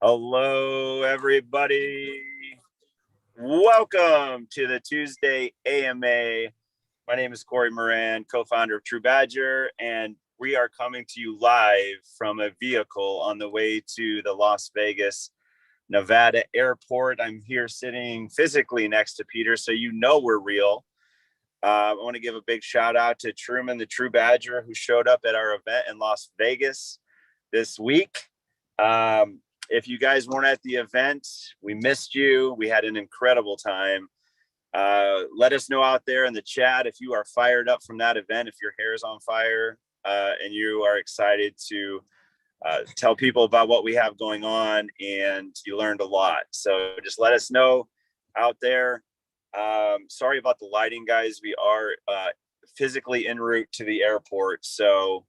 Hello, everybody. Welcome to the Tuesday AMA. My name is Corey Moran, co-founder of TruBadger, and we are coming to you live from a vehicle on the way to the Las Vegas, Nevada airport. I'm here sitting physically next to Peter, so you know we're real. I want to give a big shout out to Truman, the TruBadger, who showed up at our event in Las Vegas this week. If you guys weren't at the event, we missed you. We had an incredible time. Let us know out there in the chat if you are fired up from that event, if your hair is on fire, and you are excited to tell people about what we have going on and you learned a lot. So just let us know out there. Sorry about the lighting, guys. We are physically en route to the airport. So,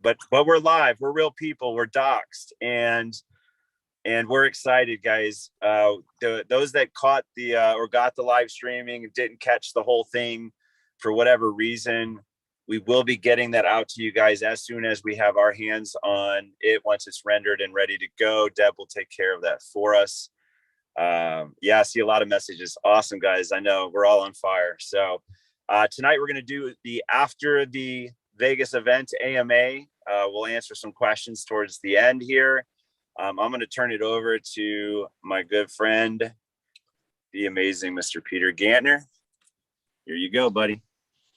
but we're live. We're real people. We're doxxed, and we're excited, guys. Those that caught the or got the live streaming and didn't catch the whole thing for whatever reason, we will be getting that out to you guys as soon as we have our hands on it. Once it's rendered and ready to go, Deb will take care of that for us. I see a lot of messages. Awesome, guys. I know we're all on fire. So tonight we're going to do the after the Vegas event AMA. We'll answer some questions towards the end here. I'm going to turn it over to my good friend, the amazing Mr. Peter Gantner. Here you go, buddy.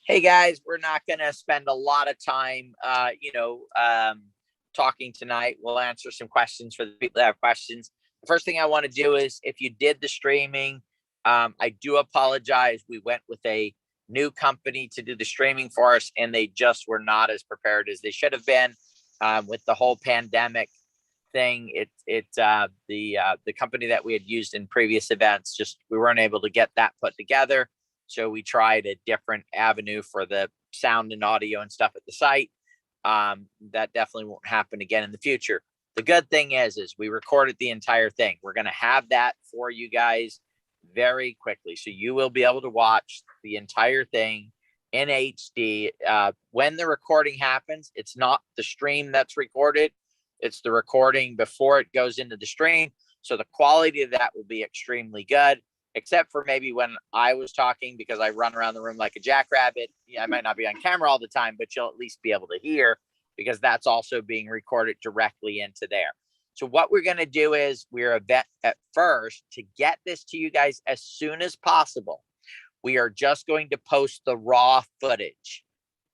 Hey guys, we're not going to spend a lot of time, talking tonight. We'll answer some questions for the people that have questions. The first thing I want to do is, if you did the streaming, I do apologize. We went with a new company to do the streaming for us, and they just were not as prepared as they should have been with the whole pandemic thing. The company that we had used in previous events, just we weren't able to get that put together. So we tried a different avenue for the sound and audio and stuff at the site. That definitely won't happen again in the future. The good thing is we recorded the entire thing. We're going to have that for you guys very quickly. So you will be able to watch the entire thing in HD. When the recording happens, it's not the stream that's recorded. It's the recording before it goes into the stream. So the quality of that will be extremely good, except for maybe when I was talking, because I run around the room like a jackrabbit. I might not be on camera all the time, but you'll at least be able to hear, because that's also being recorded directly into there. So what we're going to do is we're at first to get this to you guys as soon as possible. We are just going to post the raw footage.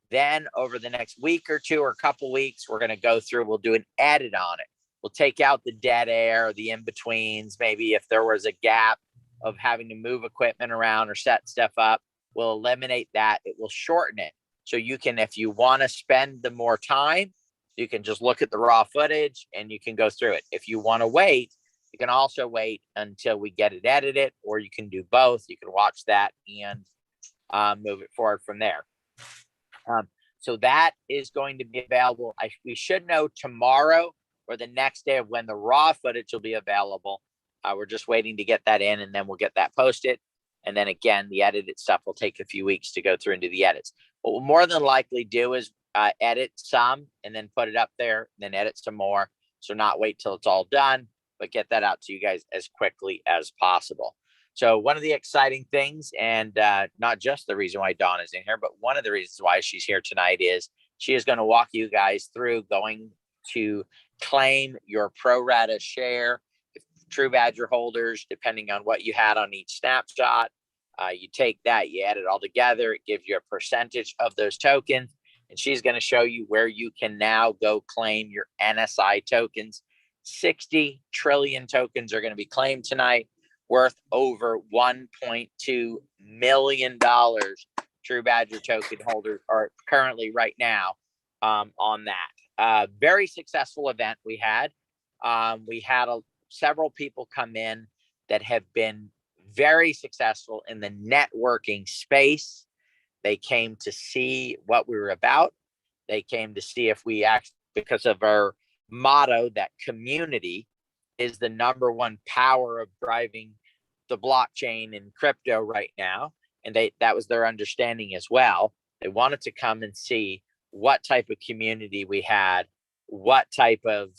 Then over the next week or two or a couple weeks, we're going to go through, we'll do an edit on it. We'll take out the dead air, the in-betweens, maybe if there was a gap of having to move equipment around or set stuff up, we'll eliminate that. It will shorten it. So you can, if you want to spend the more time, you can just look at the raw footage and you can go through it. If you want to wait, you can also wait until we get it edited, or you can do both. You can watch that and move it forward from there. So that is going to be available. We should know tomorrow or the next day of when the raw footage will be available. We're just waiting to get that in, and then we'll get that posted. And then again, the edited stuff will take a few weeks to go through and do the edits. What we'll more than likely do is edit some and then put it up there, and then edit some more. So not wait till it's all done, but get that out to you guys as quickly as possible. So one of the exciting things, and not just the reason why Dawn is in here, but one of the reasons why she's here tonight is she is going to walk you guys through going to claim your pro rata share. TruBadger holders, depending on what you had on each snapshot, you take that, you add it all together, it gives you a percentage of those tokens, and she's going to show you where you can now go claim your NSI tokens. 60 trillion tokens are going to be claimed tonight, worth over $1.2 million. TruBadger token holders are currently right now on that. Very successful event we had. We had several people come in that have been very successful in the networking space. They came to see what we were about. They came to see if we actually, because of our motto that community is the number one power of driving the blockchain and crypto right now. And that was their understanding as well. They wanted to come and see what type of community we had, what type of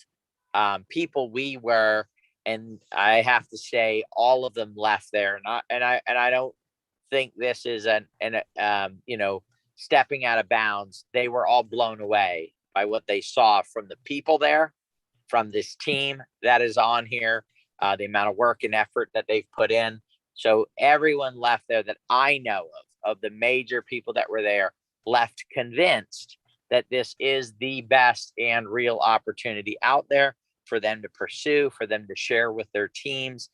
people we were, and I have to say all of them left there. And I don't think this is stepping out of bounds. They were all blown away by what they saw from the people there, from this team that is on here, the amount of work and effort that they've put in. So everyone left there that I know of the major people that were there, left convinced that this is the best and real opportunity out there for them to pursue, for them to share with their teams,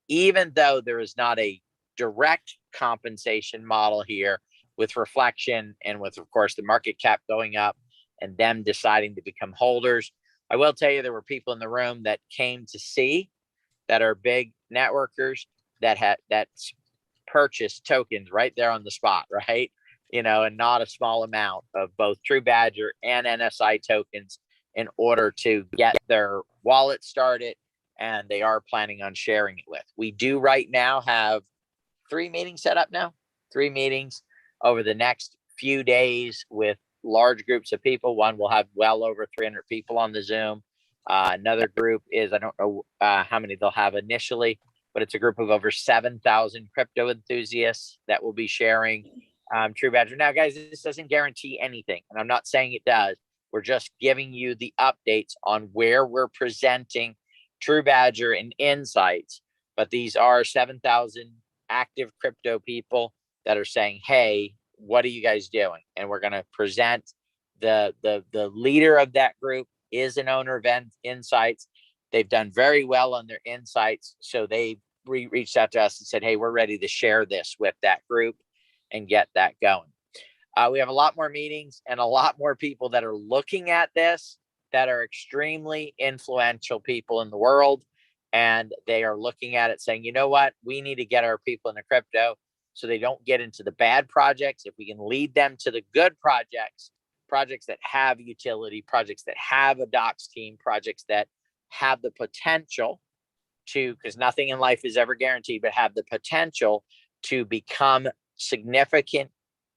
even though there is not a direct compensation model here with reflection and with, of course, the market cap going up and them deciding to become holders. I will tell you, there were people in the room that came to see, that are big networkers, that purchased tokens right there on the spot, right? And not a small amount of both TruBadger and NSI tokens in order to get their wallet started. And they are planning on sharing it with. We do right now have 3 meetings set up now, 3 meetings over the next few days with large groups of people. One will have well over 300 people on the Zoom. Another group is, I don't know how many they'll have initially, but it's a group of over 7,000 crypto enthusiasts that will be sharing TruBadger. Now, guys, this doesn't guarantee anything, and I'm not saying it does. We're just giving you the updates on where we're presenting TruBadger and insights. But these are 7,000 active crypto people that are saying, hey, what are you guys doing? And we're going to present the leader of that group is an owner of Insights. They've done very well on their insights. So they reached out to us and said, hey, we're ready to share this with that group and get that going. We have a lot more meetings and a lot more people that are looking at this, that are extremely influential people in the world. And they are looking at it saying, you know what, we need to get our people into crypto so they don't get into the bad projects. If we can lead them to the good projects that have utility, projects that have a docs team, projects that have the potential to, because nothing in life is ever guaranteed, but have the potential to become significant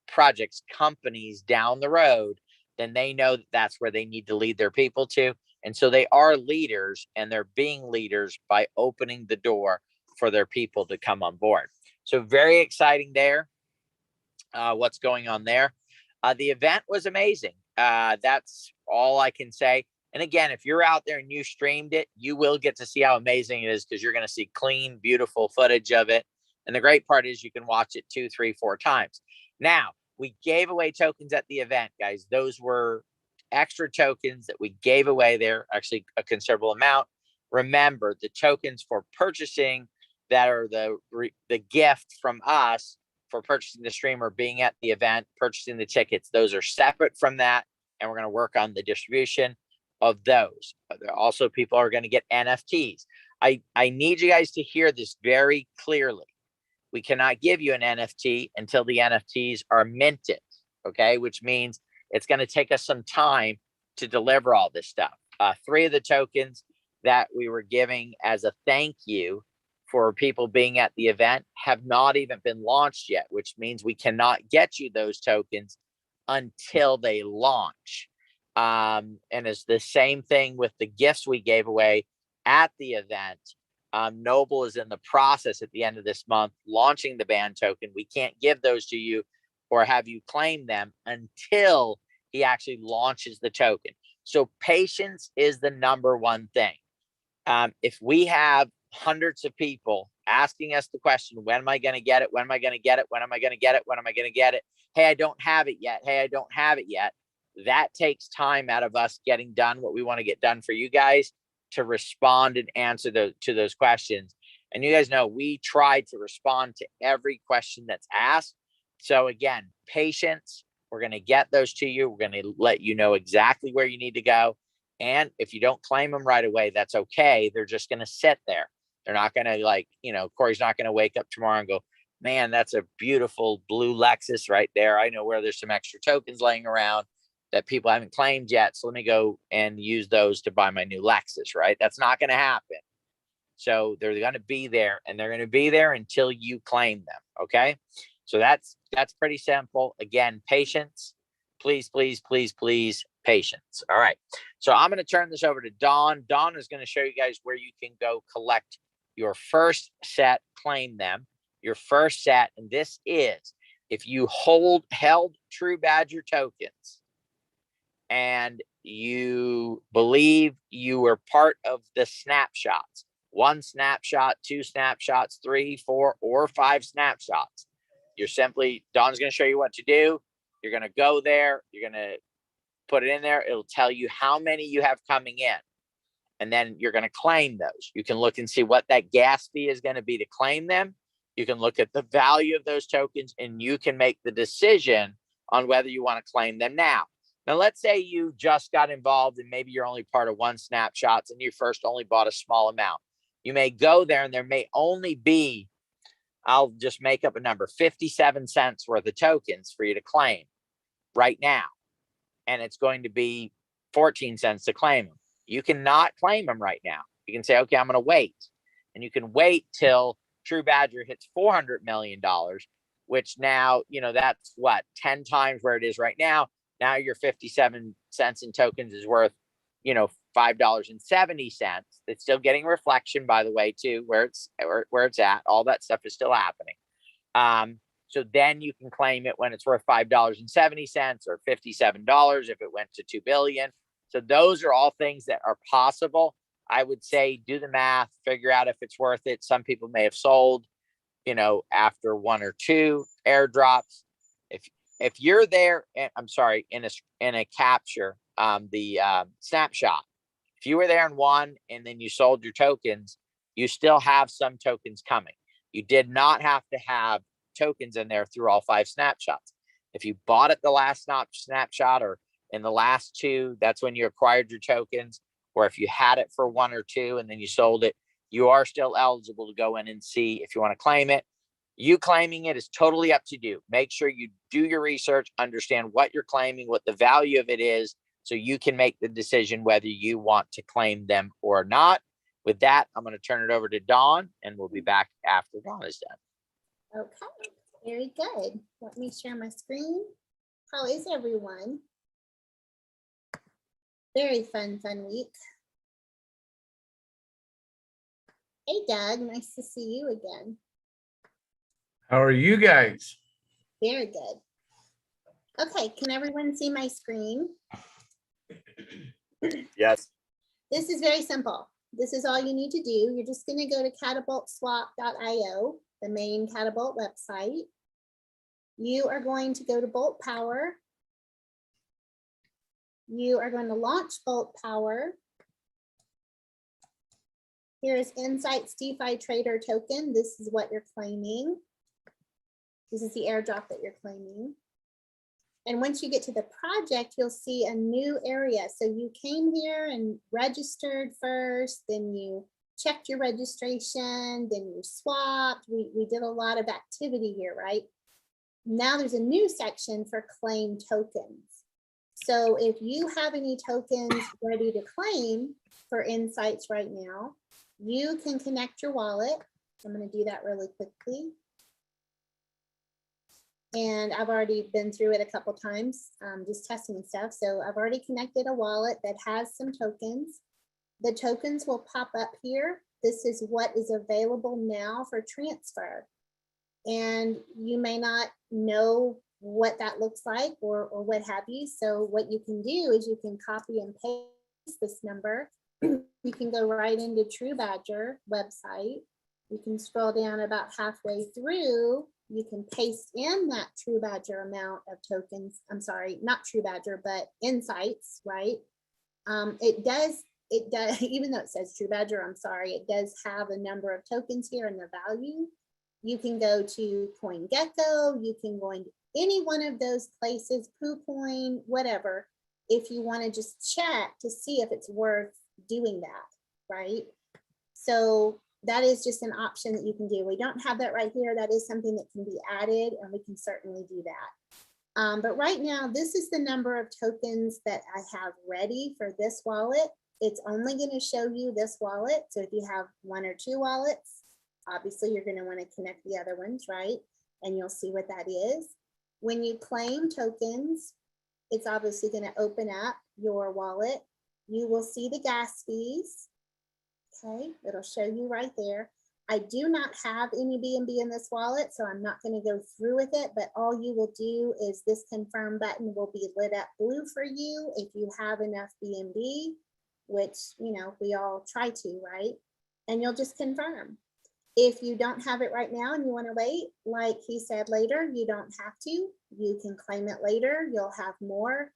projects, companies down the road, then they know that that's where they need to lead their people to. And so they are leaders, and they're being leaders by opening the door for their people to come on board. So very exciting there. What's going on there? The event was amazing. That's all I can say. And again, if you're out there and you streamed it, you will get to see how amazing it is, because you're going to see clean, beautiful footage of it. And the great part is you can watch it 2, 3, 4 times. Now, we gave away tokens at the event, guys. Those were extra tokens that we gave away there, actually a considerable amount. Remember, the tokens for purchasing that are the gift from us for purchasing the streamer, being at the event, purchasing the tickets, those are separate from that. And we're going to work on the distribution of those. Also, people are going to get NFTs. I need you guys to hear this very clearly. We cannot give you an NFT until the NFTs are minted, okay? Which means it's going to take us some time to deliver all this stuff. 3 of the tokens that we were giving as a thank you for people being at the event have not even been launched yet, which means we cannot get you those tokens until they launch. And it's the same thing with the gifts we gave away at the event. Noble is in the process at the end of this month launching the band token. We can't give those to you or have you claim them until he actually launches the token. So patience is the number one thing. If we have hundreds of people asking us the question, when am I going to get it? When am I going to get it? When am I going to get it? When am I going to get it? Hey, I don't have it yet. Hey, I don't have it yet. That takes time out of us getting done what we want to get done for you guys to respond and answer to those questions. And you guys know we try to respond to every question that's asked. So again, patience. We're going to get those to you. We're going to let you know exactly where you need to go. And if you don't claim them right away, that's okay. They're just going to sit there. They're not going to Corey's not going to wake up tomorrow and go, man, that's a beautiful blue Lexus right there. I know where there's some extra tokens laying around that people haven't claimed yet. So let me go and use those to buy my new Lexus, right? That's not going to happen. So they're going to be there, and they're going to be there until you claim them. Okay. So that's pretty simple. Again, patience. please, please, please, please, patience. All right. So I'm going to turn this over to Dawn. Dawn is going to show you guys where you can go collect your first set, claim them, your first set. And this is if you held TruBadger tokens and you believe you were part of the snapshots, 1 snapshot, 2 snapshots, 3, 4, or 5 snapshots. You're simply, Dawn's going to show you what to do. You're going to go there. You're going to put it in there. It'll tell you how many you have coming in. And then you're going to claim those. You can look and see what that gas fee is going to be to claim them. You can look at the value of those tokens and you can make the decision on whether you want to claim them now. Now, let's say you just got involved and maybe you're only part of 1 snapshots and you first only bought a small amount. You may go there and there may only be, I'll just make up a number, 57 cents worth of tokens for you to claim right now. And it's going to be 14 cents to claim them. You cannot claim them right now. You can say, okay, I'm going to wait. And you can wait till TruBadger hits $400 million, which now, you know, that's what, 10 times where it is right now. Now your 57 cents in tokens is worth, you know, $5.70. It's still getting reflection, by the way, too, where it's at. All that stuff is still happening. So then you can claim it when it's worth $5.70 or $57 if it went to 2 billion. So those are all things that are possible. I would say do the math, figure out if it's worth it. Some people may have sold, you know, after 1 or 2 airdrops. If you're there, I'm sorry, in a capture, the snapshot, if you were there in 1 and then you sold your tokens, you still have some tokens coming. You did not have to have tokens in there through all 5 snapshots. If you bought it the last snapshot or in the last 2, that's when you acquired your tokens. Or if you had it for 1 or 2 and then you sold it, you are still eligible to go in and see if you want to claim it. You claiming it is totally up to you. Make sure you do your research, understand what you're claiming, what the value of it is, so you can make the decision whether you want to claim them or not. With that, I'm going to turn it over to Dawn, and we'll be back after Dawn is done. Okay, very good. Let me share my screen. How is everyone? Very fun week. Hey, Doug, nice to see you again. How are you guys? Very good. Okay, can everyone see my screen? Yes. This is very simple. This is all you need to do. You're just going to go to catapultswap.io, the main Catapult website. You are going to go to Bolt Power. You are going to launch Bolt Power. Here's Insights DeFi Trader token. This is what you're claiming. This is the airdrop that you're claiming. And once you get to the project, you'll see a new area. So you came here and registered first, then you checked your registration, then you swapped. We did a lot of activity here, right? Now there's a new section for claim tokens. So if you have any tokens ready to claim for Insights right now, you can connect your wallet. I'm going to do that really quickly. And I've already been through it a couple times, just testing and stuff. So I've already connected a wallet that has some tokens. The tokens will pop up here. This is what is available now for transfer. And you may not know what that looks like or what have you. So what you can do is you can copy and paste this number. You can go right into TruBadger website. You can scroll down about halfway through. You can paste in that TruBadger amount of tokens. I'm sorry, not TruBadger, but Insights, right? It does, even though it says TruBadger, I'm sorry, it does have a number of tokens here and the value. You can go to CoinGecko. You can go into any one of those places, PooCoin, whatever, if you want to just check to see if it's worth doing that, right? So that is just an option that you can do. We don't have that right here. That is something that can be added, and we can certainly do that. But right now, this is the number of tokens that I have ready for this wallet. It's only going to show you this wallet. So if you have 1 or 2 wallets, obviously you're going to want to connect the other ones, right? And you'll see what that is. When you claim tokens, it's obviously going to open up your wallet. You will see the gas fees. Okay, it'll show you right there. I do not have any B&B in this wallet, so I'm not going to go through with it, but all you will do is this confirm button will be lit up blue for you if you have enough B&B, which, you know, we all try to, right? And you'll just confirm. If you don't have it right now and you want to wait, like he said later, you don't have to. You can claim it later. You'll have more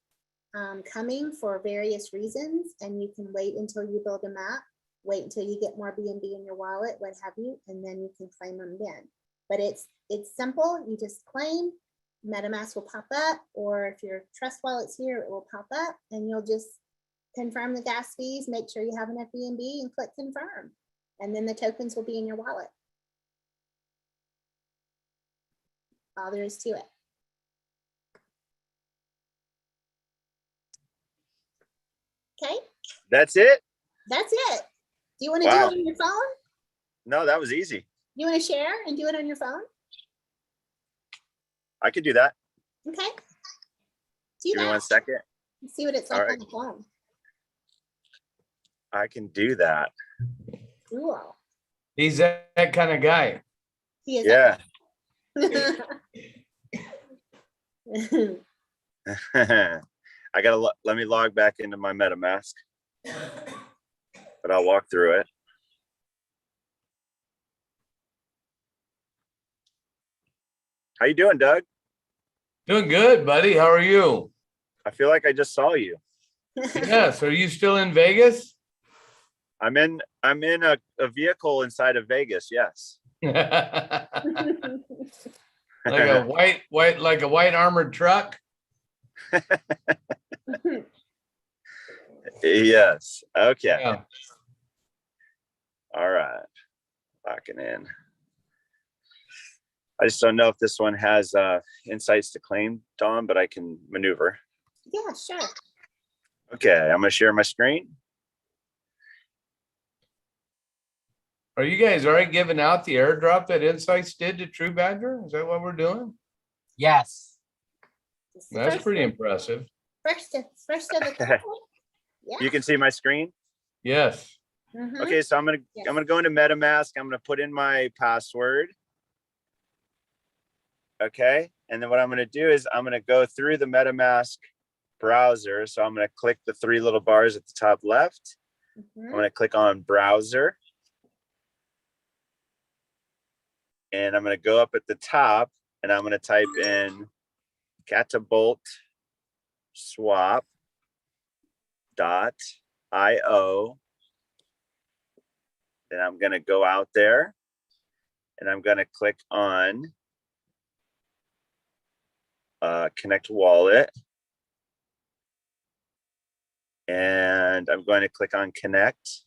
coming for various reasons, and you can wait until you build them up. Wait until you get more B&B in your wallet, what have you, and then you can claim them then. But it's simple. You just claim, MetaMask will pop up, or if your Trust Wallet's here, it will pop up, and you'll just confirm the gas fees, make sure you have enough B&B, and click confirm. And then the tokens will be in your wallet. All there is to it. Okay. That's it? That's it. Do you want to Wow. do it on your phone? No, that was easy. You want to share and do it on your phone? I could do that. Okay. Do Give me that. 1 second. See what it's All like right. on the phone. I can do that. Cool. He's that kind of guy. He is. Yeah. I gotta let me log back into my MetaMask, but I'll walk through it. How you doing, Doug? Doing good, buddy. How are you? I feel like I just saw you. Yes. Are you still in Vegas? I'm in a vehicle inside of Vegas. Yes. Like a white armored truck. Yes. Okay. Yeah. All right. Locking in. I just don't know if this one has insights to claim, Dawn, but I can maneuver. Yeah, sure. Okay, I'm gonna share my screen. Are you guys already giving out the airdrop that Insights did to TruBadger? Is that what we're doing? Yes. That's pretty impressive. First of the couple. Yeah. You can see my screen. Yes. Mhm. Okay, so I'm gonna go into MetaMask. I'm gonna put in my password. Okay, and then what I'm gonna do is I'm gonna go through the MetaMask browser. So I'm gonna click the 3 little bars at the top left. Mhm. I'm gonna click on browser. And I'm gonna go up at the top and I'm gonna type in catapult swap.io. Then I'm gonna go out there and I'm gonna click on connect wallet. And I'm going to click on connect.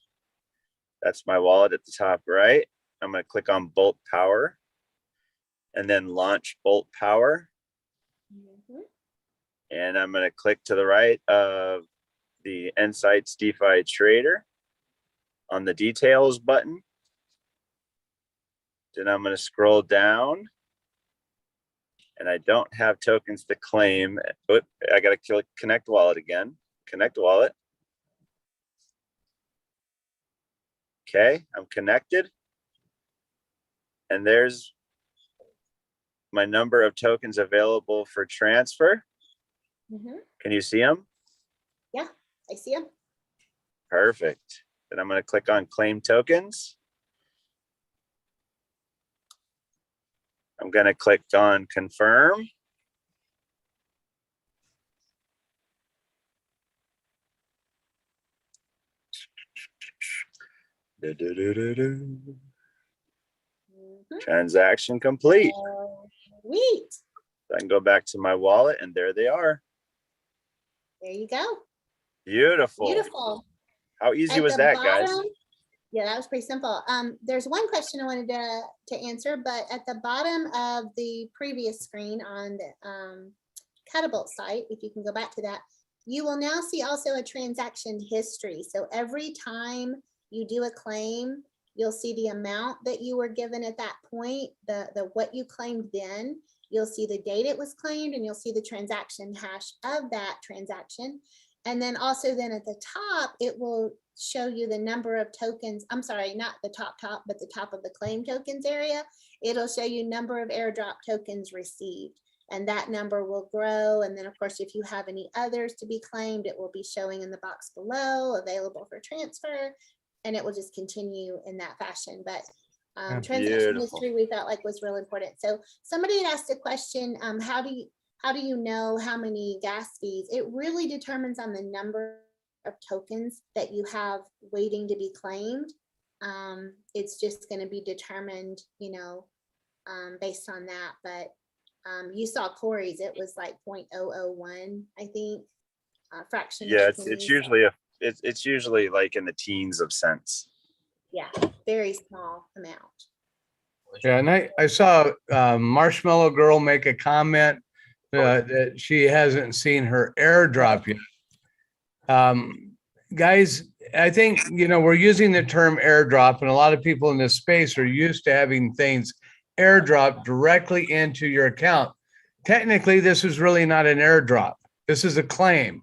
That's my wallet at the top right. I'm going to click on Bolt Power and then launch Bolt Power. Mhm. And I'm going to click to the right of the Insights DeFi Trader on the details button. Then I'm going to scroll down and I don't have tokens to claim. But I got to click connect wallet again. Connect wallet. Okay, I'm connected. And there's my number of tokens available for transfer. Mhm. Can you see them? Yeah, I see him. Perfect. Then I'm going to click on claim tokens. I'm going to click on confirm. Mhm. Transaction complete. Sweet. I can go back to my wallet and there they are. There you go. Beautiful. Beautiful. How easy At was the that, guys? bottom- Yeah, that was pretty simple. There's one question I wanted to answer, but at the bottom of the previous screen on the Catapult site, if you can go back to that, you will now see also a transaction history. So every time you do a claim, you'll see the amount that you were given at that point, the what you claimed then, You'll see the date it was claimed, and you'll see the transaction hash of that transaction. And then also then at the top, it will show you the number of tokens. I'm sorry, not the top, but the top of the claim tokens area. It'll show you number of airdrop tokens received, and that number will grow. And then of course, if you have any others to be claimed, it will be showing in the box below, available for transfer, and it will just continue in that fashion. But transaction history we felt like was real important. So somebody had asked a question, how do you know how many gas fees? It really determines on the number of tokens that you have waiting to be claimed. It's just going to be determined, you know, based on that. But you saw Corey's, it was like 0.001, I think, fraction. Yeah, it's usually like in the teens of cents. Yeah, very small amount. Yeah, and I saw Marshmallow Girl make a comment that she hasn't seen her airdrop yet. Guys, I think, you know, we're using the term airdrop, and a lot of people in this space are used to having things airdrop directly into your account. Technically, this is really not an airdrop. This is a claim.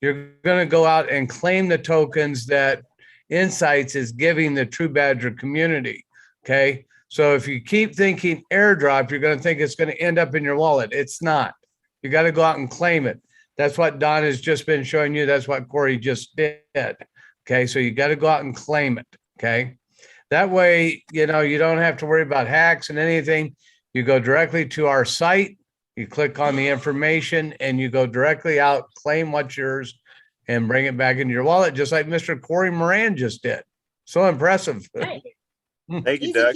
You're going to go out and claim the tokens that Insights is giving the TruBadger community. Okay. So if you keep thinking airdrop, you're going to think it's going to end up in your wallet. It's not. You got to go out and claim it. That's what Don has just been showing you. That's what Corey just did. Okay. So you got to go out and claim it. Okay. That way, you know, you don't have to worry about hacks and anything. You go directly to our site, you click on the information, and you go directly out, claim what's yours, and bring it back into your wallet, just like Mr. Corey Moran just did. So impressive. Right. Thank you, Doug.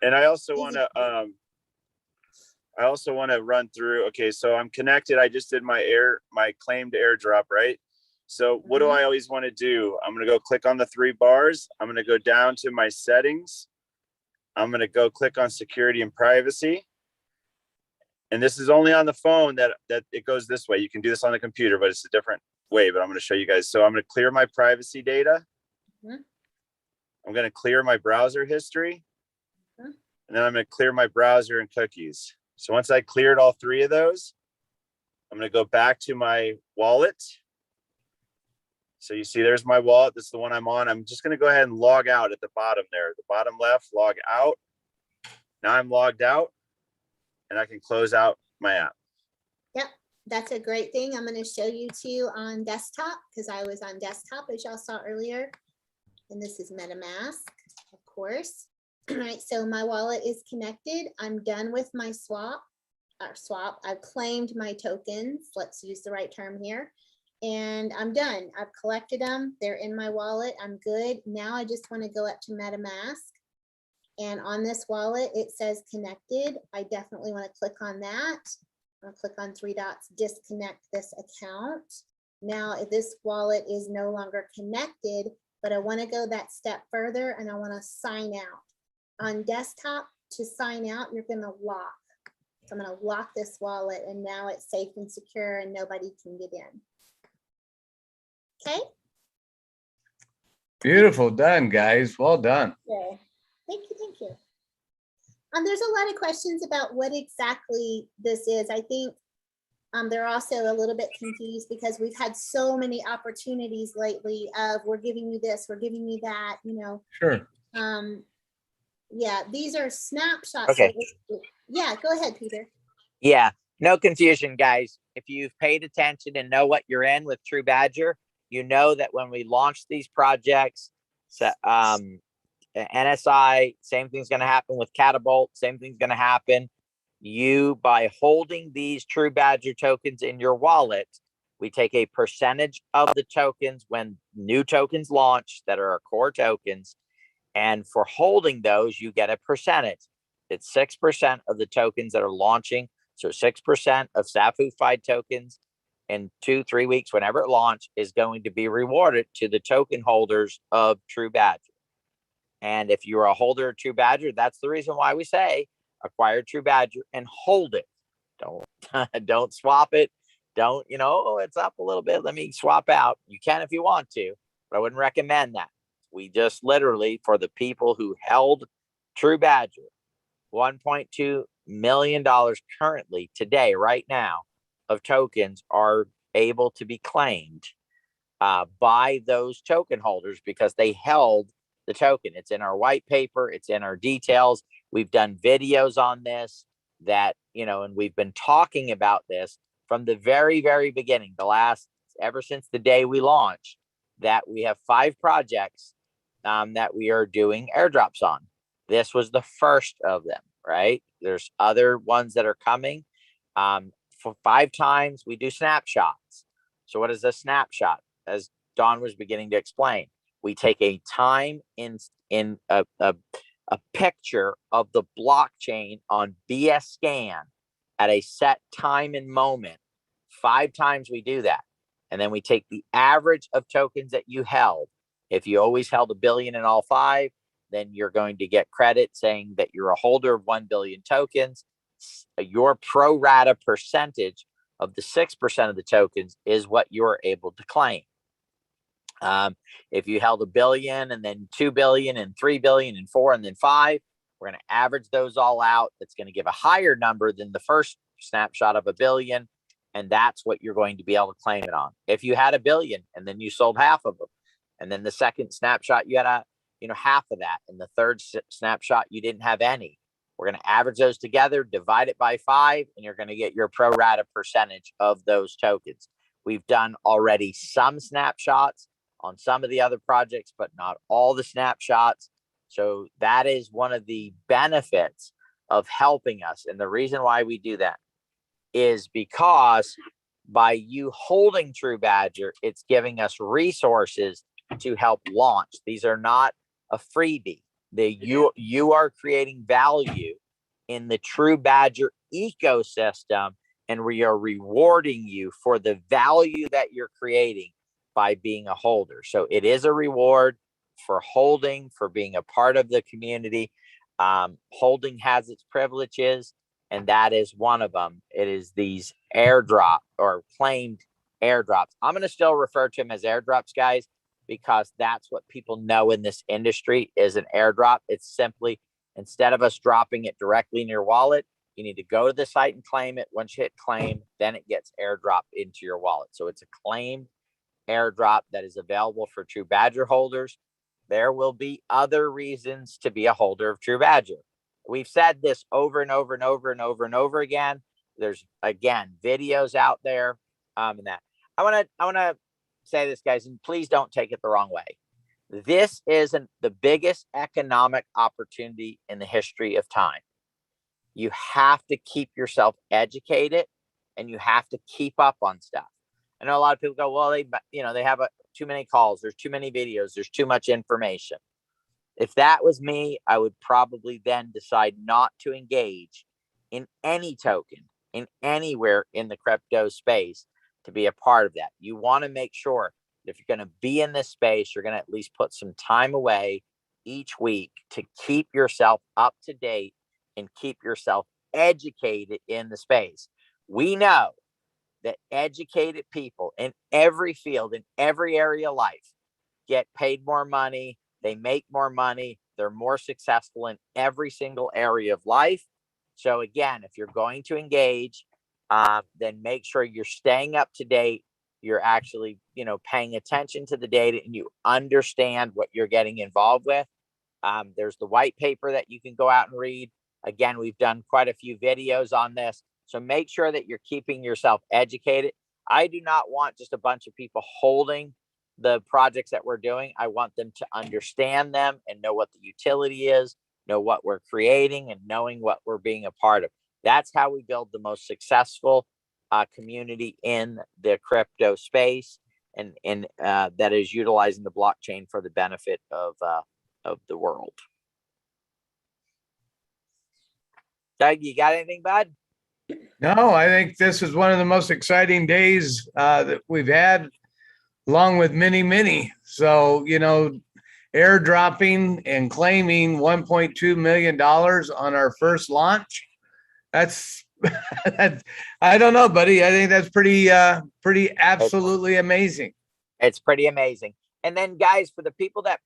And I also want to run through. Okay, so I'm connected. I just did my claimed airdrop, right? So what do I always want to do? I'm going to go click on the 3 bars. I'm going to go down to my settings. I'm going to go click on security and privacy. And this is only on the phone that it goes this way. You can do this on the computer, but it's a different way, but I'm going to show you guys. So I'm going to clear my privacy data. I'm going to clear my browser history. And then I'm going to clear my browser and cookies. So once I cleared all 3 of those, I'm going to go back to my wallet. So you see, there's my wallet. This is the one I'm on. I'm just going to go ahead and log out at the bottom there. The bottom left, log out. Now I'm logged out, and I can close out my app. Yep, that's a great thing. I'm going to show you too on desktop, because I was on desktop, as y'all saw earlier. And this is MetaMask, of course. All right, so my wallet is connected. I'm done with my swap. I've claimed my tokens. Let's use the right term here. And I'm done. I've collected them. They're in my wallet. I'm good. Now I just want to go up to MetaMask. And on this wallet, it says connected. I definitely want to click on that. I'll click on 3 dots, disconnect this account. Now, if this wallet is no longer connected, but I want to go that step further and I want to sign out. On desktop, to sign out, you're going to lock. So I'm going to lock this wallet, and now it's safe and secure and nobody can get in. Okay. Beautiful done, guys. Well done. Okay. Thank you. Thank you. There's a lot of questions about what exactly this is. I think they're also a little bit confused because we've had so many opportunities lately of we're giving you this, we're giving you that, you know. Sure. Yeah, these are snapshots. Okay. Yeah, go ahead, Peter. Yeah, no confusion, guys. If you've paid attention and know what you're in with TruBadger, you know that when we launch these projects, NSI, same thing's going to happen with Catapult, same thing's going to happen. You, by holding these TruBadger tokens in your wallet, we take a percentage of the tokens when new tokens launch that are our core tokens. And for holding those, you get a percentage. It's 6% of the tokens that are launching. So 6% of SAFU-fied tokens in 2-3 weeks, whenever it launches, is going to be rewarded to the token holders of TruBadger. And if you're a holder of TruBadger, that's the reason why we say acquire TruBadger and hold it. Don't swap it. Don't, you know, oh, it's up a little bit, let me swap out. You can if you want to, but I wouldn't recommend that. We just literally, for the people who held TruBadger, 1.2 million currently today, right now, of tokens are able to be claimed by those token holders because they held the token. It's in our white paper. It's in our details. We've done videos on this that, and we've been talking about this from the very, very beginning, ever since the day we launched, that we have 5 projects that we are doing airdrops on. This was the first of them, right? There's other ones that are coming. For 5 times we do snapshots. So what is a snapshot? As Don was beginning to explain, we take a time in a picture of the blockchain on BS scan at a set time and moment. 5 times we do that. And then we take the average of tokens that you held. If you always held 1 billion in all 5, then you're going to get credit saying that you're a holder of 1 billion tokens. Your pro rata percentage of the 6% of the tokens is what you're able to claim. If you held 1 billion and then 2 billion and 3 billion and 4 and then 5, we're going to average those all out. That's going to give a higher number than the first snapshot of 1 billion. And that's what you're going to be able to claim it on. If you had 1 billion and then you sold half of them, and then the second snapshot, you had half of that. And the third snapshot, you didn't have any. We're going to average those together, divide it by 5, and you're going to get your pro rata percentage of those tokens. We've done already some snapshots on some of the other projects, but not all the snapshots. So that is one of the benefits of helping us. And the reason why we do that is because by you holding TruBadger, it's giving us resources to help launch. These are not a freebie. You are creating value in the TruBadger ecosystem, and we are rewarding you for the value that you're creating by being a holder. So it is a reward for holding, for being a part of the community. Holding has its privileges, and that is one of them. It is these airdrop or claimed airdrops. I'm going to still refer to them as airdrops, guys, because that's what people know in this industry is an airdrop. It's simply, instead of us dropping it directly in your wallet, you need to go to the site and claim it. Once you hit claim, then it gets airdropped into your wallet. So it's a claimed airdrop that is available for TruBadger holders. There will be other reasons to be a holder of TruBadger. We've said this over and over and over and over and over again. There's, again, videos out there. And that I want to say this, guys, and please don't take it the wrong way. This isn't the biggest economic opportunity in the history of time. You have to keep yourself educated, and you have to keep up on stuff. I know a lot of people go, well, they have too many calls. There's too many videos. There's too much information. If that was me, I would probably then decide not to engage in any token, in anywhere in the crypto space to be a part of that. You want to make sure that if you're going to be in this space, you're going to at least put some time away each week to keep yourself up to date and keep yourself educated in the space. We know that educated people in every field, in every area of life, get paid more money, they make more money, they're more successful in every single area of life. So again, if you're going to engage, then make sure you're staying up to date. You're actually, paying attention to the data, and you understand what you're getting involved with. There's the white paper that you can go out and read. Again, we've done quite a few videos on this. So make sure that you're keeping yourself educated. I do not want just a bunch of people holding the projects that we're doing. I want them to understand them and know what the utility is, know what we're creating, and knowing what we're being a part of. That's how we build the most successful community in the crypto space, and that is utilizing the blockchain for the benefit of the world. Doug, you got anything, bud? No, I think this is one of the most exciting days that we've had, along with many, many. So, airdropping and claiming $1.2 million on our first launch. That's, I don't know, buddy. I think that's pretty absolutely amazing. It's pretty amazing. And then, guys, for the people that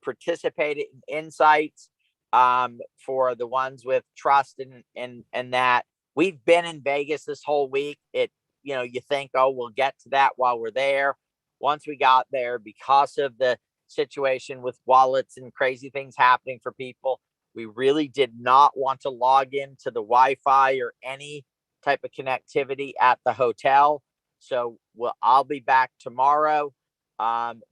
participated in Insights, for the ones with trust and that. We've been in Vegas this whole week. You think, oh, we'll get to that while we're there. Once we got there, because of the situation with wallets and crazy things happening for people, we really did not want to log into the Wi-Fi or any type of connectivity at the hotel. So I'll be back tomorrow.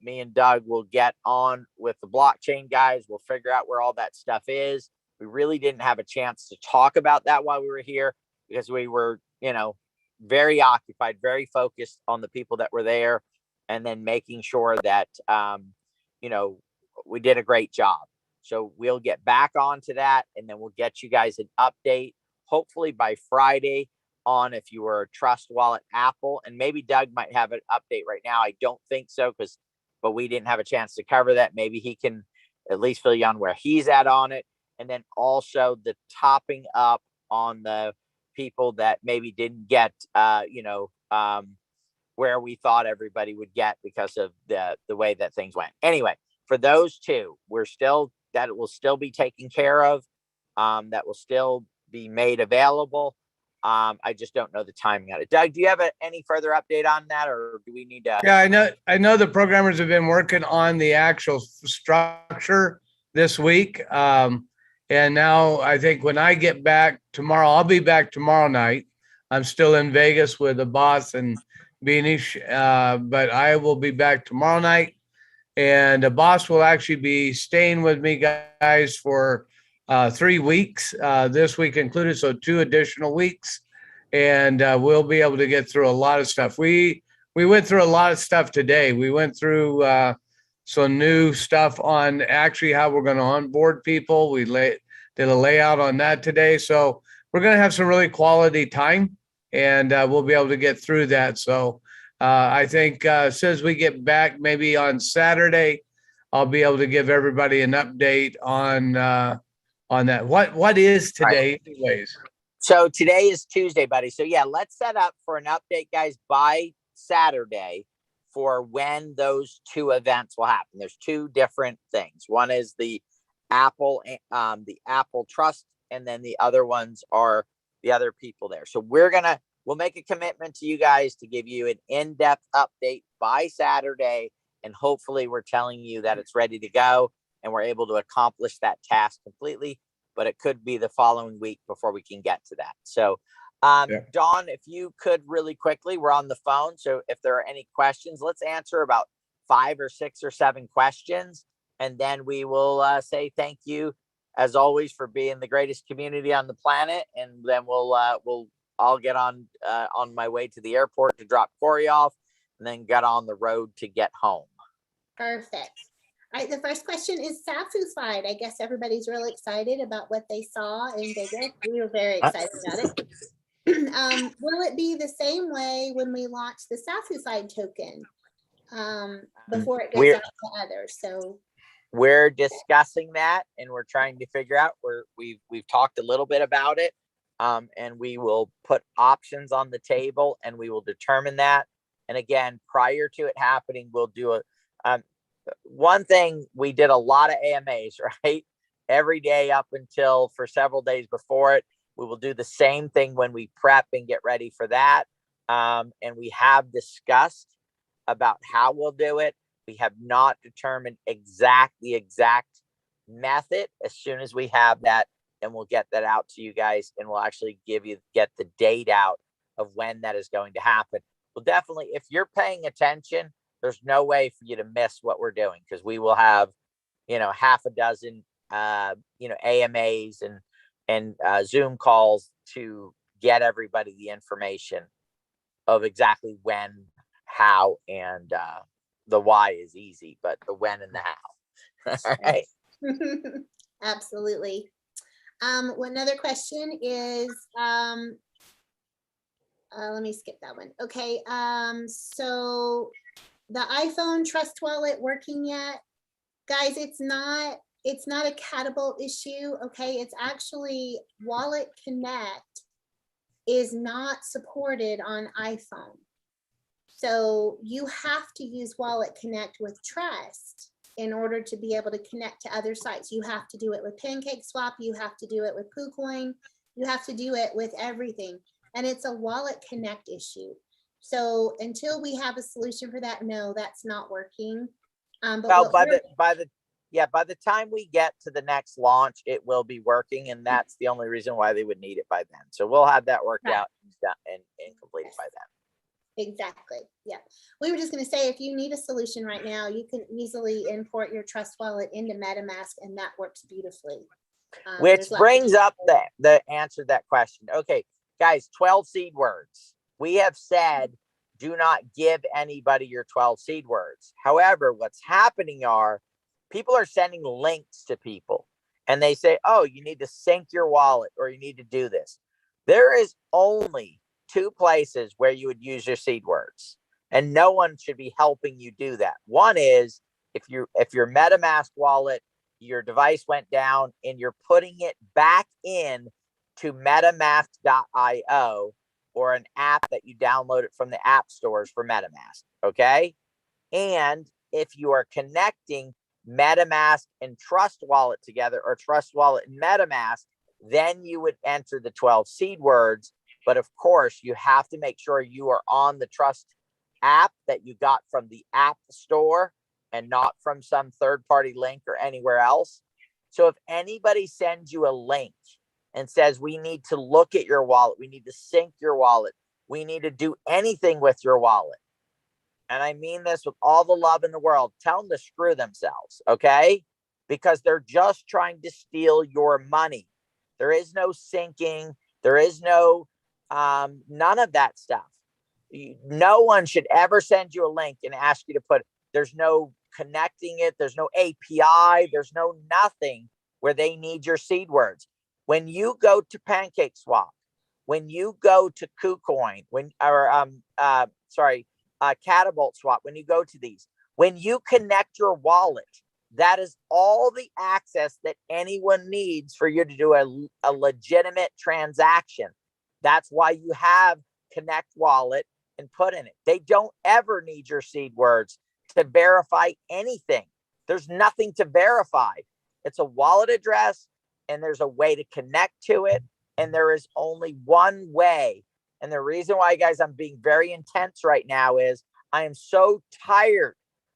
Me and Doug will get on with the blockchain guys. We'll figure out where all that stuff is. We really didn't have a chance to talk about that while we were here because we were, very occupied, very focused on the people that were there, and then making sure that, we did a great job. So we'll get back onto that, and then we'll get you guys an update, hopefully by Friday, on if you were a Trust Wallet Apple, and maybe Doug might have an update right now. I don't think so, but we didn't have a chance to cover that. Maybe he can at least fill you on where he's at on it, and then also the topping up on the people that maybe didn't get, where we thought everybody would get because of the way that things went. Anyway, for those two, that will still be taken care of. That will still be made available. I just don't know the timing on it. Doug, do you have any further update on that, or do we need to? Yeah, I know the programmers have been working on the actual structure this week. And now I think when I get back tomorrow, I'll be back tomorrow night. I'm still in Vegas with the boss and Beanish, but I will be back tomorrow night. And the boss will actually be staying with me guys for 3 weeks, this week included, so 2 additional weeks, and we'll be able to get through a lot of stuff. We went through a lot of stuff today. We went through some new stuff on actually how we're going to onboard people. We did a layout on that today, so we're going to have some really quality time, and we'll be able to get through that. So I think as soon as we get back, maybe on Saturday, I'll be able to give everybody an update on that. What is today, anyways? So today is Tuesday, buddy. So yeah, let's set up for an update, guys, by Saturday for when those 2 events will happen. There's 2 different things. One is the Apple Trust, and then the other ones are the other people there. So we'll make a commitment to you guys to give you an in-depth update by Saturday, and hopefully we're telling you that it's ready to go and we're able to accomplish that task completely, but it could be the following week before we can get to that. So, Dawn, if you could really quickly, we're on the phone. So if there are any questions, let's answer about 5 or 6 or 7 questions. And then we will say thank you as always for being the greatest community on the planet. And then I'll get on my way to the airport to drop Corey off, and then get on the road to get home. Perfect. All right, the first question is Satisfied. I guess everybody's really excited about what they saw in Vegas. We were very excited about it. Will it be the same way when we launch the Satisfied token before it goes out to others? So we're discussing that, and we're trying to figure out we've talked a little bit about it, and we will put options on the table, and we will determine that. And again, prior to it happening, we'll do one thing. We did a lot of AMAs, right? Every day up until for several days before it. We will do the same thing when we prep and get ready for that. And we have discussed about how we'll do it. We have not determined the exact method. As soon as we have that, then we'll get that out to you guys, and we'll actually get the date out of when that is going to happen. Well, definitely, if you're paying attention, there's no way for you to miss what we're doing, because we will have, half a dozen, AMAs and Zoom calls to get everybody the information of exactly when, how, and the why is easy, but the when and the how. All right. Absolutely. Another question is, let me skip that one. Okay. So the iPhone Trust Wallet working yet? Guys, it's not a Catable issue. Okay. It's actually Wallet Connect is not supported on iPhone. So you have to use Wallet Connect with Trust in order to be able to connect to other sites. You have to do it with PancakeSwap. You have to do it with KuCoin. You have to do it with everything. And it's a wallet connect issue. So until we have a solution for that, no, that's not working. But Well, by the time we get to the next launch, it will be working, and that's the only reason why they would need it by then. So we'll have that worked out and completed by then. Exactly. Yeah. We were just going to say, if you need a solution right now, you can easily import your Trust Wallet into MetaMask, and that works beautifully. Which brings up the answer to that question. Okay, guys, 12 seed words. We have said, do not give anybody your 12 seed words. However, what's happening are people are sending links to people and they say, oh, you need to sync your wallet or you need to do this. There is only 2 places where you would use your seed words, and no one should be helping you do that. One is if your MetaMask wallet, your device went down and you're putting it back in to metamask.io or an app that you download it from the app stores for MetaMask. Okay. And if you are connecting MetaMask and Trust Wallet together, or Trust Wallet and MetaMask, then you would enter the 12 seed words. But of course, you have to make sure you are on the Trust app that you got from the app store and not from some third-party link or anywhere else. So if anybody sends you a link and says, we need to look at your wallet, we need to sync your wallet, we need to do anything with your wallet, and I mean this with all the love in the world, tell them to screw themselves, okay? Because they're just trying to steal your money. There is no syncing. There is no, none of that stuff. No one should ever send you a link and ask you to put, there's no connecting it. There's no API. There's no nothing where they need your seed words. When you go to PancakeSwap, when you go to KuCoin, Catapult Swap, when you go to these, when you connect your wallet, that is all the access that anyone needs for you to do a legitimate transaction. That's why you have Connect Wallet and put in it. They don't ever need your seed words to verify anything. There's nothing to verify. It's a wallet address, and there's a way to connect to it, and there is only one way. And the reason why, guys, I'm being very intense right now is I am so tired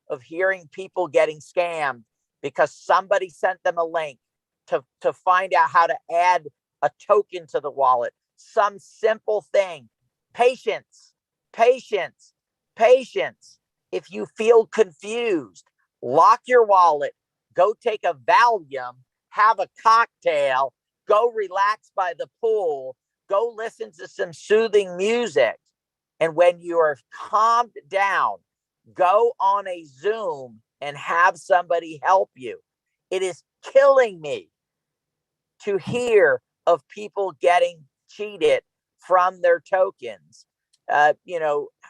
of hearing people getting scammed because somebody sent them a link to find out how to add a token to the wallet. Some simple thing. Patience, patience, patience. If you feel confused, lock your wallet, go take a Valium, have a cocktail, go relax by the pool, go listen to some soothing music. And when you are calmed down, go on a Zoom and have somebody help you. It is killing me to hear of people getting cheated from their tokens,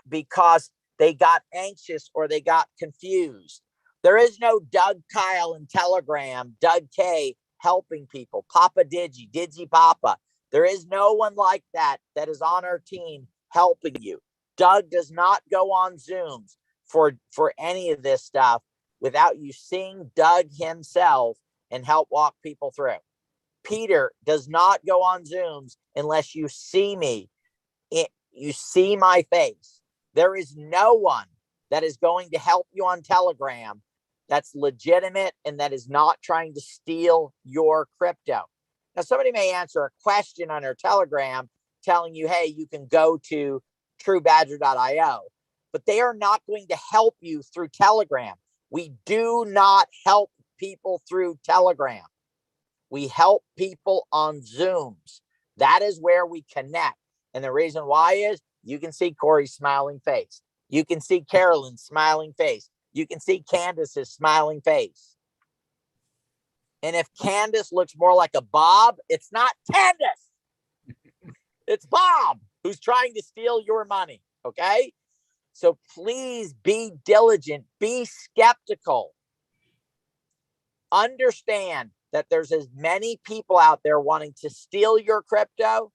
because they got anxious or they got confused. There is no Doug Kyle in Telegram, Doug K helping people, Papa Digi Papa. There is no one like that is on our team helping you. Doug does not go on Zooms for any of this stuff without you seeing Doug himself and help walk people through. Peter does not go on Zooms unless you see me. You see my face. There is no one that is going to help you on Telegram that's legitimate and that is not trying to steal your crypto. Now, somebody may answer a question on their Telegram telling you, hey, you can go to TruBadger.io, but they are not going to help you through Telegram. We do not help people through Telegram. We help people on Zooms. That is where we connect. And the reason why is you can see Corey's smiling face. You can see Carolyn's smiling face. You can see Candace's smiling face. And if Candace looks more like a Bob, it's not Candace. It's Bob who's trying to steal your money. Okay? So please be diligent. Be skeptical. Understand that there's as many people out there wanting to steal your crypto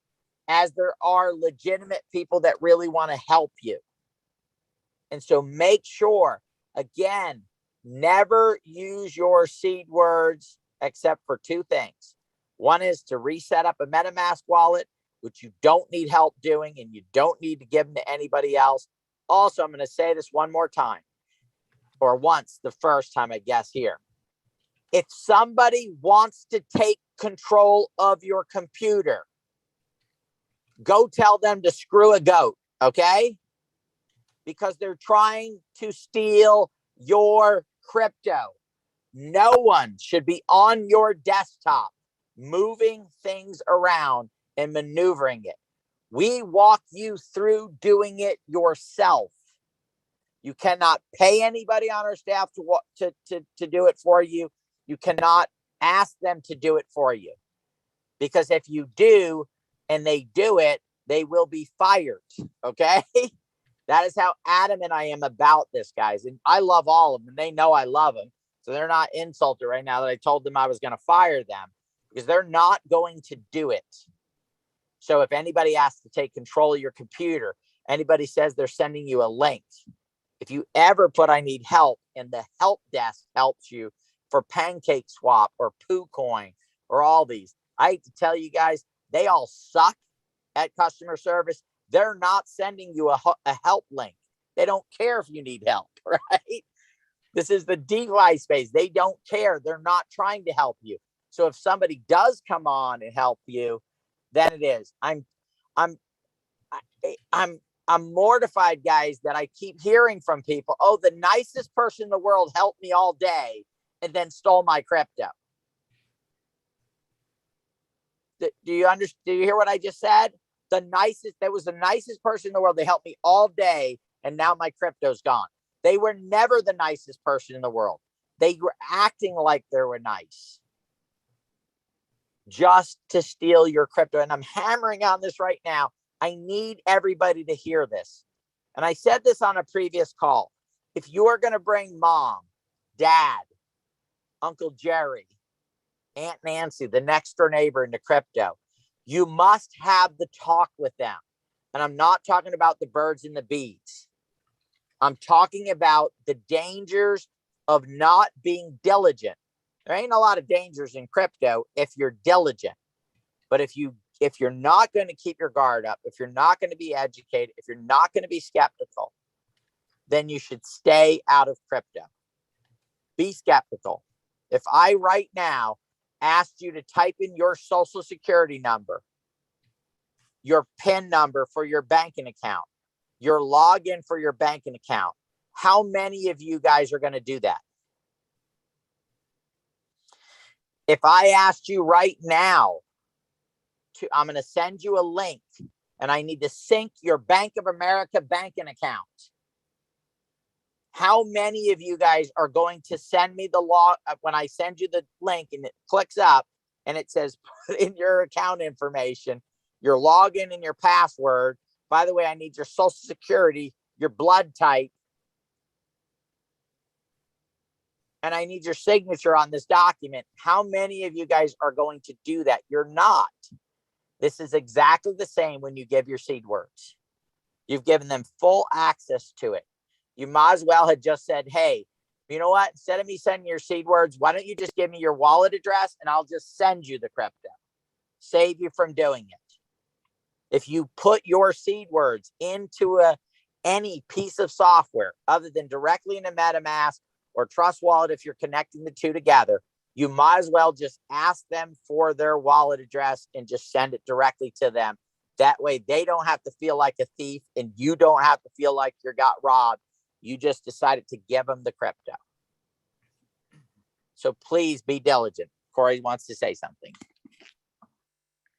as there are legitimate people that really want to help you. And so make sure, again, never use your seed words except for two things. One is to reset up a MetaMask wallet, which you don't need help doing, and you don't need to give them to anybody else. Also, I'm going to say this one more time, or once, the first time, I guess, here. If somebody wants to take control of your computer, go tell them to screw a goat, okay? Because they're trying to steal your crypto. No one should be on your desktop moving things around and maneuvering it. We walk you through doing it yourself. You cannot pay anybody on our staff to do it for you. You cannot ask them to do it for you. Because if you do and they do it, they will be fired. Okay? That is how adamant I am about this, guys. And I love all of them. They know I love them. So they're not insulted right now that I told them I was going to fire them, because they're not going to do it. So if anybody asks to take control of your computer, anybody says they're sending you a link, if you ever put I need help and the help desk helps you for Pancake Swap or PooCoin or all these, I hate to tell you guys, they all suck at customer service. They're not sending you a help link. They don't care if you need help, right? This is the DeFi space. They don't care. They're not trying to help you. So if somebody does come on and help you, then it is. I'm mortified, guys, that I keep hearing from people, oh, the nicest person in the world helped me all day and then stole my crypto. Do you understand? Do you hear what I just said? That was the nicest person in the world. They helped me all day, and now my crypto's gone. They were never the nicest person in the world. They were acting like they were nice just to steal your crypto. And I'm hammering on this right now. I need everybody to hear this. And I said this on a previous call. If you are going to bring mom, dad, Uncle Jerry, Aunt Nancy, the next door neighbor into crypto, you must have the talk with them. And I'm not talking about the birds and the bees. I'm talking about the dangers of not being diligent. There ain't a lot of dangers in crypto if you're diligent. But if you're not going to keep your guard up, if you're not going to be educated, if you're not going to be skeptical, then you should stay out of crypto. Be skeptical. If I right now asked you to type in your social security number, your PIN number for your banking account, your login for your banking account, how many of you guys are going to do that? If I asked you right now, I'm going to send you a link and I need to sync your Bank of America banking account. How many of you guys are going to send me the log when I send you the link and it clicks up and it says put in your account information, your login and your password. By the way, I need your social security, your blood type, and I need your signature on this document. How many of you guys are going to do that? You're not. This is exactly the same when you give your seed words. You've given them full access to it. You might as well have just said, hey, you know what? Instead of me sending your seed words, why don't you just give me your wallet address and I'll just send you the crypto. Save you from doing it. If you put your seed words into any piece of software other than directly in a MetaMask or Trust Wallet, if you're connecting the two together, you might as well just ask them for their wallet address and just send it directly to them. That way they don't have to feel like a thief and you don't have to feel like you got robbed. You just decided to give them the crypto. So please be diligent. Corey wants to say something.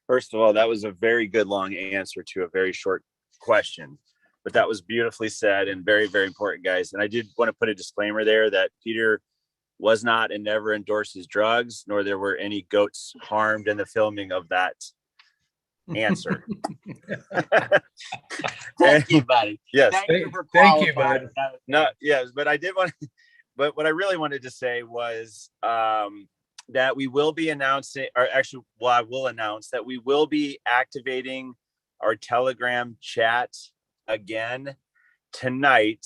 First of all, that was a very good long answer to a very short question, but that was beautifully said and very, very important, guys. And I did want to put a disclaimer there that Peter was not and never endorses drugs, nor there were any goats harmed in the filming of that answer. Thank you, buddy. Yes. Thank you, bud. No, yes, but I did want to, but what I really wanted to say was that we will be announcing, or actually, well, I will announce that we will be activating our Telegram chat again tonight,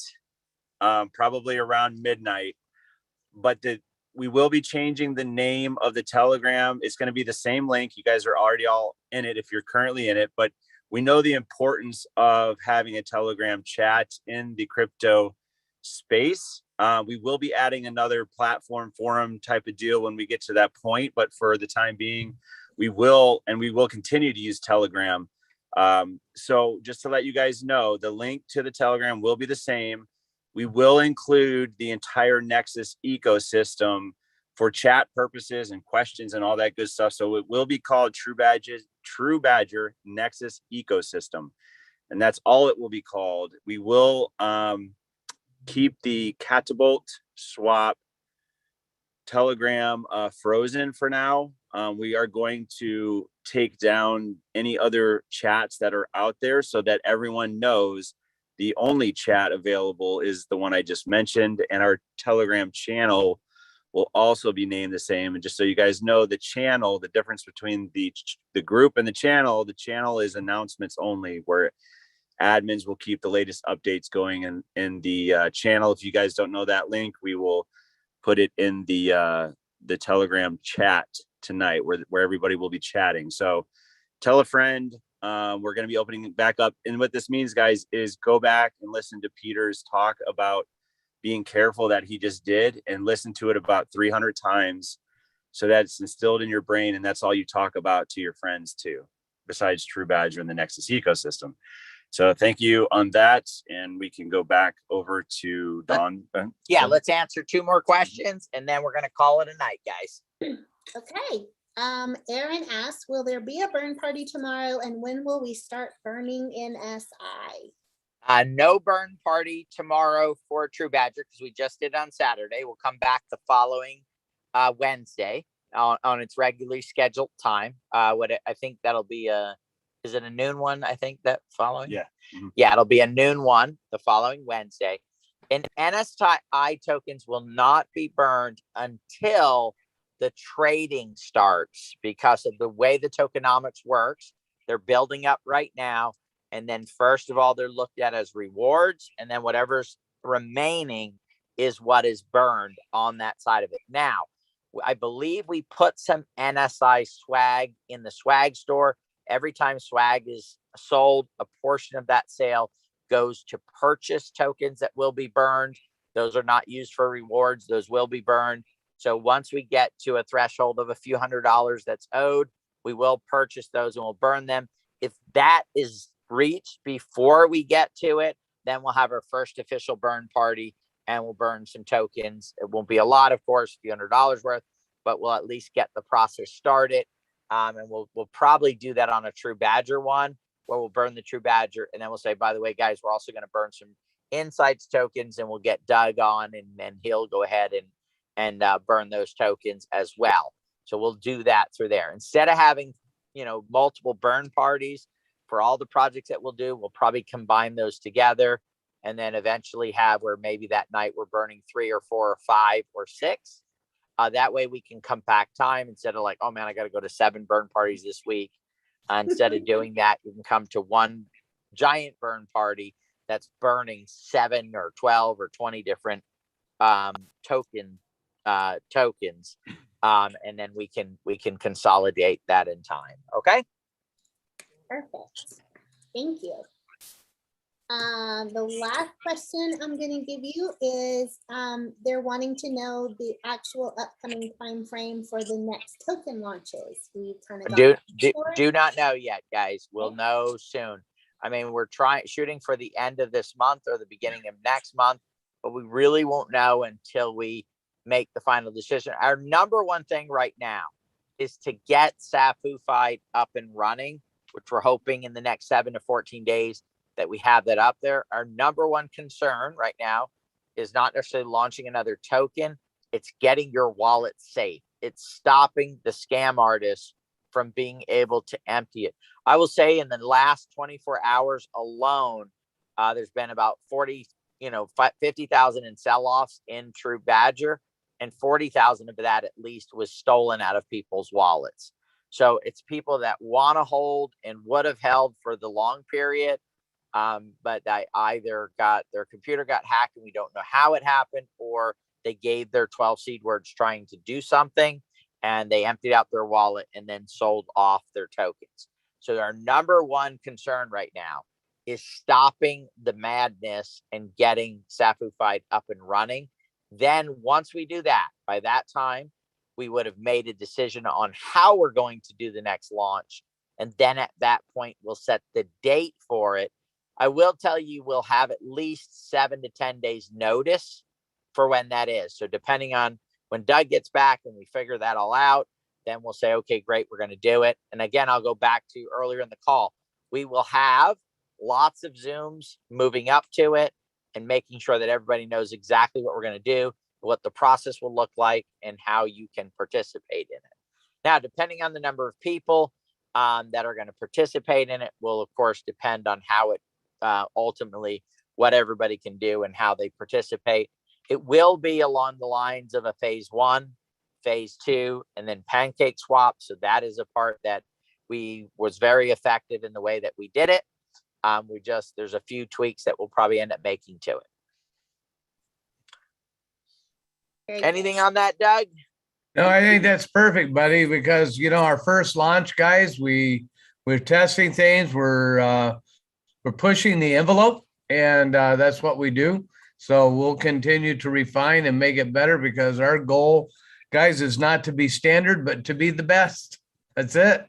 probably around midnight. but we will be changing the name of the Telegram. It's going to be the same link. You guys are already all in it if you're currently in it, but we know the importance of having a Telegram chat in the crypto space. We will be adding another platform forum type of deal when we get to that point, but for the time being, we will continue to use Telegram. So just to let you guys know, the link to the Telegram will be the same. We will include the entire Nexus ecosystem for chat purposes and questions and all that good stuff. So it will be called TruBadger Nexus Ecosystem. And that's all it will be called. We will keep the Catapult swap Telegram frozen for now. We are going to take down any other chats that are out there so that everyone knows the only chat available is the one I just mentioned, and our Telegram channel will also be named the same. And just so you guys know, the channel, the difference between the group and the channel is announcements only, where admins will keep the latest updates going in the channel. If you guys don't know that link, we will put it in the Telegram chat tonight where everybody will be chatting. So tell a friend. We're going to be opening it back up. And what this means, guys, is go back and listen to Peter's talk about being careful that he just did, and listen to it about 300 times so that it's instilled in your brain. And that's all you talk about to your friends too, besides TruBadger and the Nexus ecosystem. So thank you on that. And we can go back over to Dawn. Yeah, let's answer 2 more questions and then we're going to call it a night, guys. Okay. Aaron asks, will there be a burn party tomorrow, and when will we start burning in SI? No burn party tomorrow for TruBadger because we just did on Saturday. We'll come back the following Wednesday on its regularly scheduled time. I think that'll be is it a noon one? I think that following. Yeah. Mm-hmm. Yeah, it'll be a noon one the following Wednesday. And NSI tokens will not be burned until the trading starts, because of the way the tokenomics works. They're building up right now. And then first of all, they're looked at as rewards. And then whatever's remaining is what is burned on that side of it. Now, I believe we put some NSI swag in the swag store. Every time swag is sold, a portion of that sale goes to purchase tokens that will be burned. Those are not used for rewards. Those will be burned. So once we get to a threshold of a few $100s that's owed, we will purchase those and we'll burn them. If that is reached before we get to it, then we'll have our first official burn party and we'll burn some tokens. It won't be a lot, of course, a few $100s worth, but we'll at least get the process started. And we'll probably do that on a TruBadger one, where we'll burn the TruBadger, and then we'll say, by the way, guys, we're also going to burn some Insights tokens, and we'll get Doug on, and he'll go ahead and burn those tokens as well. So we'll do that through there. Instead of having, multiple burn parties for all the projects that we'll do, we'll probably combine those together, and then eventually have where maybe that night we're burning 3 or 4 or 5 or 6. That way we can compact time instead of like, oh man, I got to go to 7 burn parties this week. Instead of doing that, you can come to one giant burn party that's burning 7 or 12 or 20 different tokens. And then we can consolidate that in time. Okay. Perfect. Thank you. The last question I'm going to give you is they're wanting to know the actual upcoming time frame for the next token launches. We kind of do not know yet, guys. We'll know soon. I mean, we're shooting for the end of this month or the beginning of next month, but we really won't know until we make the final decision. Our number one thing right now is to get SAFU up and running, which we're hoping in the next 7 to 14 days that we have that up there. Our number one concern right now is not necessarily launching another token. It's getting your wallet safe. It's stopping the scam artists from being able to empty it. I will say in the last 24 hours alone, there's been about 50,000 in sell-offs in TruBadger, and 40,000 of that at least was stolen out of people's wallets. So it's people that want to hold and would have held for the long period, but they either got their computer got hacked and we don't know how it happened, or they gave their 12 seed words trying to do something, and they emptied out their wallet and then sold off their tokens. So our number one concern right now is stopping the madness and getting Sapphire up and running. Then once we do that, by that time, we would have made a decision on how we're going to do the next launch. And then at that point, we'll set the date for it. I will tell you, we'll have at least 7 to 10 days notice for when that is. So depending on when Doug gets back and we figure that all out, then we'll say, okay, great, we're going to do it. And again, I'll go back to earlier in the call. We will have lots of Zooms moving up to it and making sure that everybody knows exactly what we're going to do, what the process will look like, and how you can participate in it. Now, depending on the number of people that are going to participate in it will, of course, depend on how it ultimately, what everybody can do and how they participate. It will be along the lines of a phase 1, phase 2, and then pancake swap. So that is a part that was very effective in the way that we did it. There's a few tweaks that we'll probably end up making to it. Anything on that, Doug? No, I think that's perfect, buddy, because, you know, our first launch, guys, we're testing things. We're pushing the envelope, and that's what we do. So we'll continue to refine and make it better, because our goal, guys, is not to be standard, but to be the best. That's it.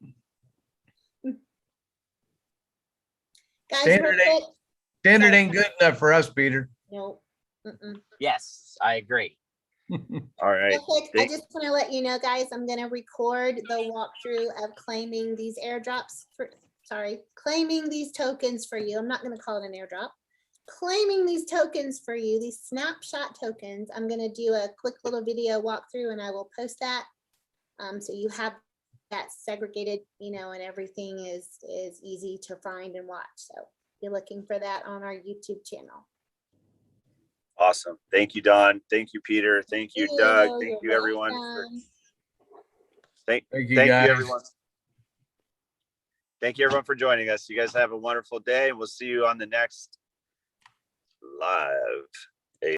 Guys, Standard ain't good enough for us, Peter. Nope. Yes, I agree. All right. Real quick, I just want to let you know, guys, I'm going to record the walkthrough of claiming these airdrops claiming these tokens for you. I'm not going to call it an airdrop. Claiming these tokens for you, these snapshot tokens. I'm going to do a quick little video walkthrough, and I will post that. So you have that segregated, you know, and everything is easy to find and watch. So you're looking for that on our YouTube channel. Awesome. Thank you, Don. Thank you, Peter. Thank you, Doug. Thank you, You're everyone. welcome. Thank you, guys. everyone. Thank you, everyone, for joining us. You guys have a wonderful day, and we'll see you on the next live.